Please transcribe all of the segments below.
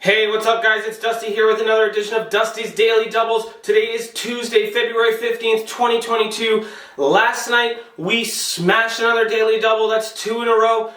Hey, what's up guys? It's Dusty here with another edition of Dusty's Daily Doubles. Today is Tuesday, February 15th, 2022. Last night, we smashed another Daily Double. That's 2 in a row.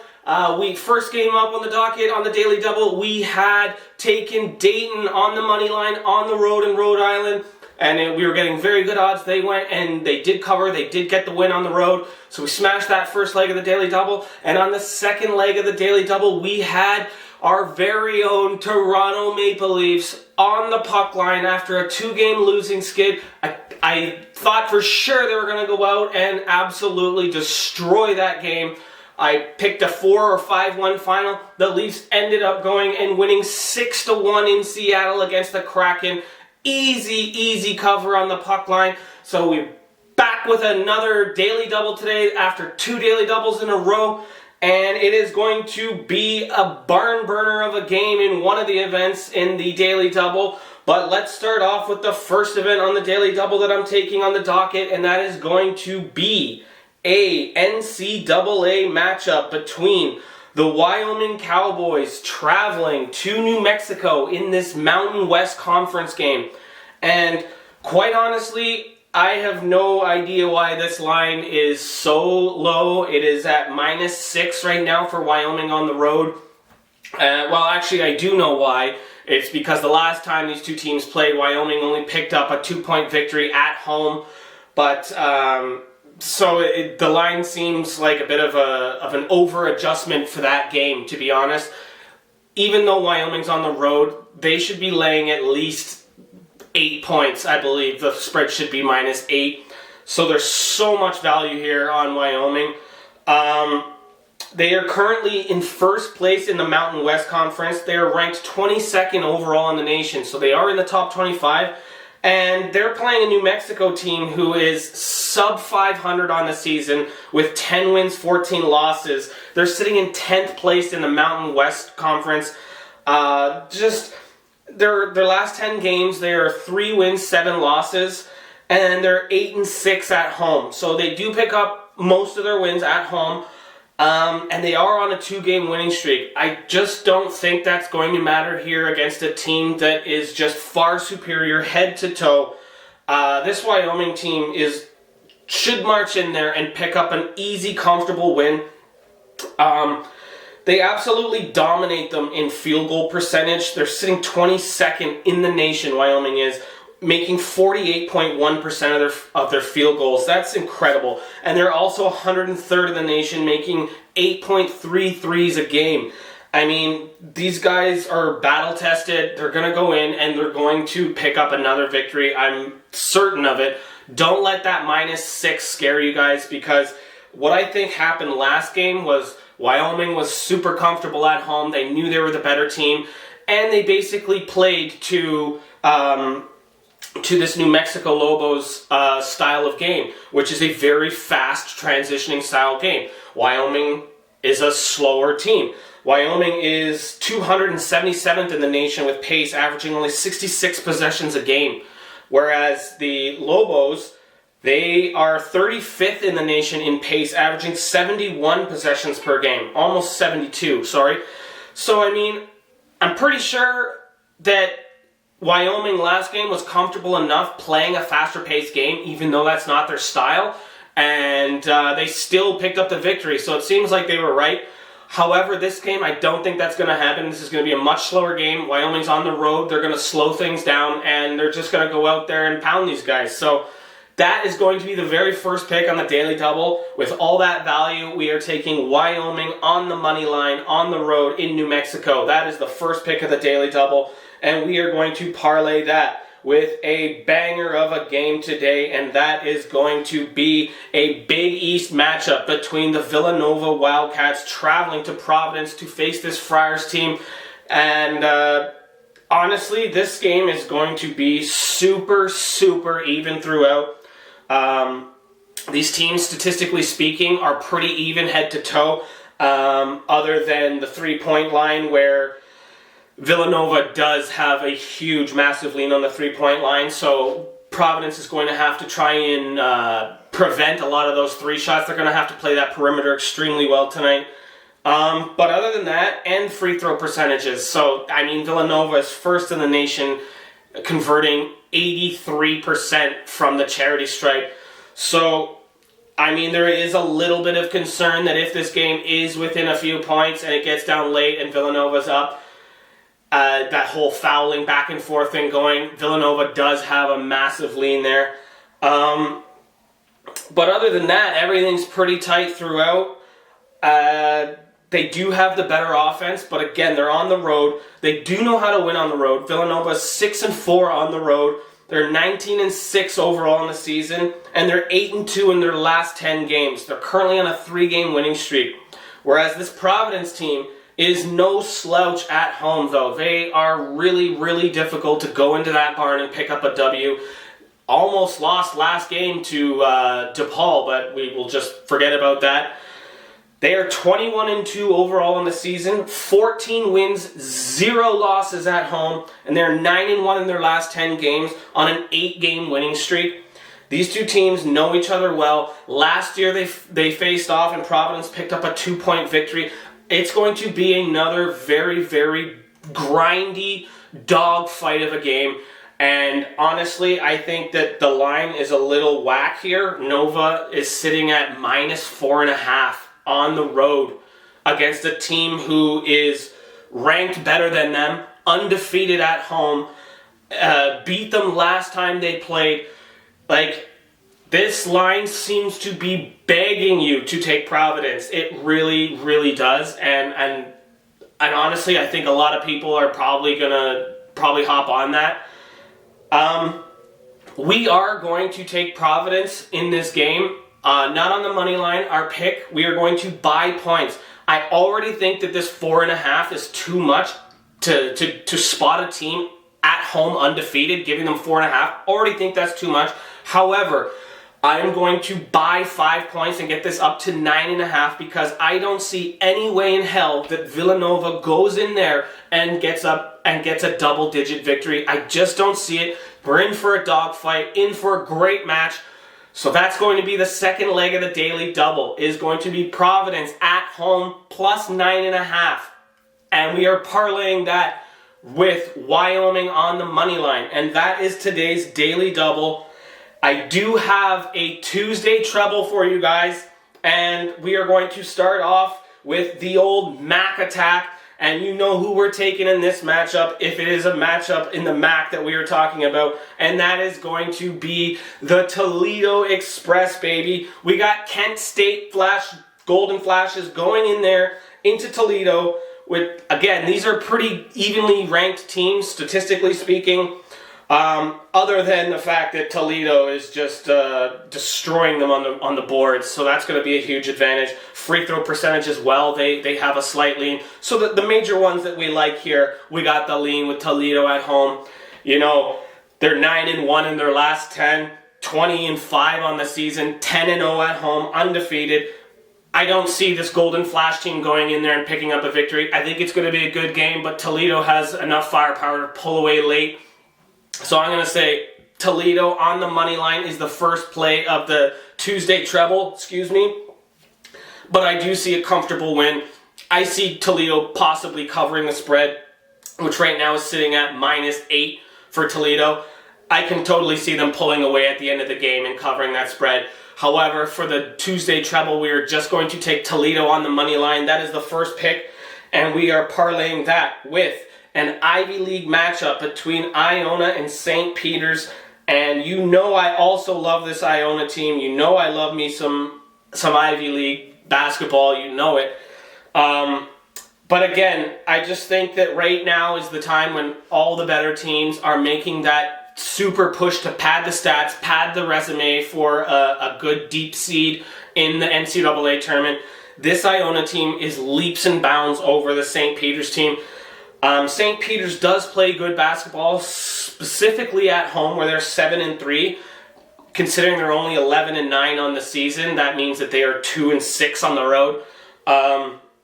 We first game up on the docket on the Daily Double. We had taken Dayton on the money line on the road in Rhode Island. And we were getting very good odds. They went and they did cover. They did get the win on the road. So we smashed that first leg of the Daily Double. And on the second leg of the Daily Double, we had our very own Toronto Maple Leafs on the puck line after a 2-game losing skid. I thought for sure they were going to go out and absolutely destroy that game. I picked a 4 or 5-1 final. The Leafs ended up going and winning 6-1 in Seattle against the Kraken. Easy cover on the puck line. So we're back with another Daily Double today after 2 Daily Doubles in a row. And it is going to be a barn burner of a game in one of the events in the Daily Double. But let's start off with the first event on the Daily Double that I'm taking on the docket. And that is going to be a NCAA matchup between the Wyoming Cowboys traveling to New Mexico in this Mountain West Conference game. And quite honestly, I have no idea why this line is so low. It is at -6 right now for Wyoming on the road. Well, actually, I do know why. It's because the last time these two teams played, Wyoming only picked up a 2-point victory at home. But the line seems like a bit of an over-adjustment for that game, to be honest. Even though Wyoming's on the road, they should be laying at least 8 points, I believe. The spread should be -8. So there's so much value here on Wyoming. They are currently in first place in the Mountain West Conference. They are ranked 22nd overall in the nation. So they are in the top 25. And they're playing a New Mexico team who is sub 500 on the season with 10 wins, 14 losses. They're sitting in 10th place in the Mountain West Conference. Their last 10 games, they are 3 wins, 7 losses, and they're 8-6 at home. So they do pick up most of their wins at home, and they are on a 2-game winning streak. I just don't think that's going to matter here against a team that is just far superior head to toe. This Wyoming team should march in there and pick up an easy, comfortable win. They absolutely dominate them in field goal percentage. They're sitting 22nd in the nation, Wyoming is, making 48.1% of their field goals. That's incredible. And they're also 103rd in the nation, making 8.3 threes a game. I mean, these guys are battle-tested. They're going to go in and they're going to pick up another victory. I'm certain of it. Don't let that -6 scare you guys, because what I think happened last game was Wyoming was super comfortable at home. They knew they were the better team, and they basically played to this New Mexico Lobos style of game, which is a very fast transitioning style game. Wyoming is a slower team. Wyoming is 277th in the nation with pace, averaging only 66 possessions a game, whereas the Lobos, they are 35th in the nation in pace, averaging 71 possessions per game. Almost 72, sorry. So, I mean, I'm pretty sure that Wyoming last game was comfortable enough playing a faster-paced game, even though that's not their style, and they still picked up the victory. So it seems like they were right. However, this game, I don't think that's going to happen. This is going to be a much slower game. Wyoming's on the road. They're going to slow things down, and they're just going to go out there and pound these guys. So that is going to be the very first pick on the Daily Double. With all that value, we are taking Wyoming on the money line on the road in New Mexico. That is the first pick of the Daily Double, and we are going to parlay that with a banger of a game today, and that is going to be a Big East matchup between the Villanova Wildcats traveling to Providence to face this Friars team. And honestly, this game is going to be super even throughout. These teams, statistically speaking, are pretty even head to toe, other than the 3-point line, where Villanova does have a huge, massive lean on the 3-point line. So Providence is going to have to try and prevent a lot of those 3 shots. They're going to have to play that perimeter extremely well tonight. But other than that, and free throw percentages. So, I mean, Villanova is first in the nation, converting 83% from the charity stripe. So, I mean, there is a little bit of concern that if this game is within a few points and it gets down late and Villanova's up, that whole fouling back and forth thing going, Villanova does have a massive lean there. But other than that, everything's pretty tight throughout. They do have the better offense, but again, they're on the road. They do know how to win on the road. Villanova's 6-4 on the road. They're 19-6 overall in the season, and they're 8-2 in their last 10 games. They're currently on a 3-game winning streak. Whereas this Providence team is no slouch at home, though. They are really, really difficult to go into that barn and pick up a W. Almost lost last game to DePaul, but we will just forget about that. They are 21-2 overall in the season, 14 wins, 0 losses at home, and they're 9-1 in their last 10 games on an 8-game winning streak. These two teams know each other well. Last year they faced off and Providence picked up a 2-point victory. It's going to be another very, very grindy dog fight of a game. And honestly, I think that the line is a little whack here. Nova is sitting at -4.5 on the road against a team who is ranked better than them, undefeated at home, beat them last time they played. Like, this line seems to be begging you to take Providence. It really, really does. And honestly, I think a lot of people are probably gonna hop on that. We are going to take Providence in this game. Not on the money line, our pick. We are going to buy points. I already think that this 4.5 is too much to spot a team at home undefeated, giving them 4.5. Already think that's too much. However, I am going to buy 5 points and get this up to 9.5 because I don't see any way in hell that Villanova goes in there and gets a double-digit victory. I just don't see it. We're in for a dogfight, in for a great match. So that's going to be the second leg of the daily double, is going to be Providence at home plus 9.5. And we are parlaying that with Wyoming on the money line. And that is today's daily double. I do have a Tuesday treble for you guys. And we are going to start off with the old MAC attack. And you know who we're taking in this matchup, if it is a matchup in the MAC that we are talking about. And that is going to be the Toledo Express, baby. We got Kent State Golden Flashes going in there into Toledo. With, again, these are pretty evenly ranked teams, statistically speaking. Other than the fact that Toledo is just destroying them on the boards, so that's going to be a huge advantage. Free throw percentage as well, they have a slight lean. So the major ones that we like here, we got the lean with Toledo at home. You know, they're 9-1 in their last 10, 20-5 on the season, 10-0 at home, undefeated. I don't see this Golden Flash team going in there and picking up a victory. I think it's going to be a good game, but Toledo has enough firepower to pull away late. So I'm going to say Toledo on the money line is the first play of the Tuesday treble, But I do see a comfortable win. I see Toledo possibly covering the spread, which right now is sitting at -8 for Toledo. I can totally see them pulling away at the end of the game and covering that spread. However, for the Tuesday treble, we are just going to take Toledo on the money line. That is the first pick, and we are parlaying that with an Ivy League matchup between Iona and St. Peter's. And you know I also love this Iona team. You know I love me some Ivy League basketball. You know it. But again, I just think that right now is the time when all the better teams are making that super push to pad the stats, pad the resume for a good deep seed in the NCAA tournament. This Iona team is leaps and bounds over the St. Peter's team. St. Peter's does play good basketball, specifically at home where they're 7-3. Considering they're only 11-9 on the season, that means that they are 2-6 on the road.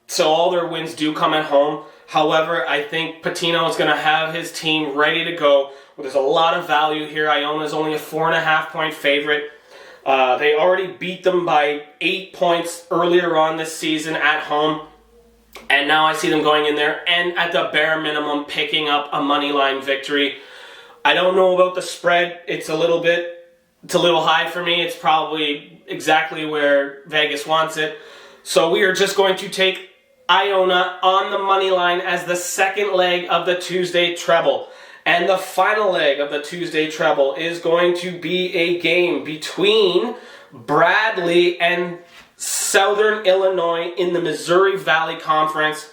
So all their wins do come at home. However, I think Patino is going to have his team ready to go. Well, there's a lot of value here. Iona is only a 4.5-point favorite. They already beat them by 8 points earlier on this season at home. And now I see them going in there and at the bare minimum picking up a money line victory. I don't know about the spread. It's a little high for me. It's probably exactly where Vegas wants it. So we are just going to take Iona on the money line as the second leg of the Tuesday treble. And the final leg of the Tuesday treble is going to be a game between Bradley and Southern Illinois in the Missouri Valley Conference.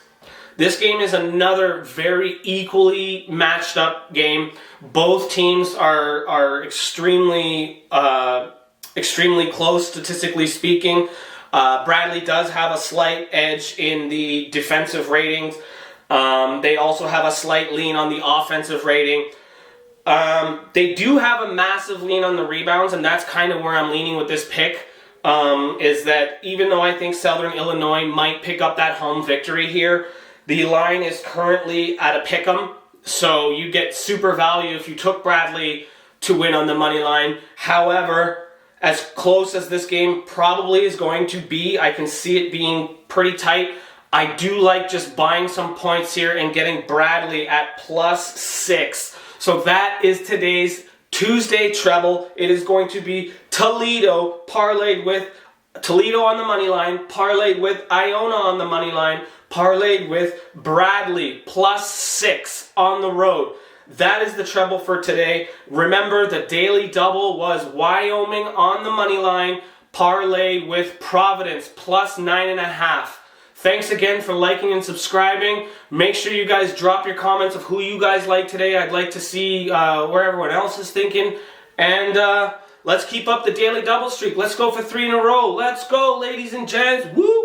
This game is another very equally matched up game. Both teams are extremely close, statistically speaking. Bradley does have a slight edge in the defensive ratings. They also have a slight lean on the offensive rating. They do have a massive lean on the rebounds, and that's kind of where I'm leaning with this pick. Is that even though I think Southern Illinois might pick up that home victory here, the line is currently at a pick'em, so you get super value if you took Bradley to win on the money line. However, as close as this game probably is going to be, I can see it being pretty tight. I do like just buying some points here and getting Bradley at +6. So that is today's Tuesday treble. It is going to be Toledo parlayed with Toledo on the money line, parlayed with Iona on the money line, parlayed with Bradley +6 on the road. That is the treble for today. Remember, the daily double was Wyoming on the money line, parlayed with Providence +9.5. Thanks again for liking and subscribing. Make sure you guys drop your comments of who you guys like today. I'd like to see where everyone else is thinking. And let's keep up the daily double streak. Let's go for 3 in a row. Let's go, ladies and gents. Woo!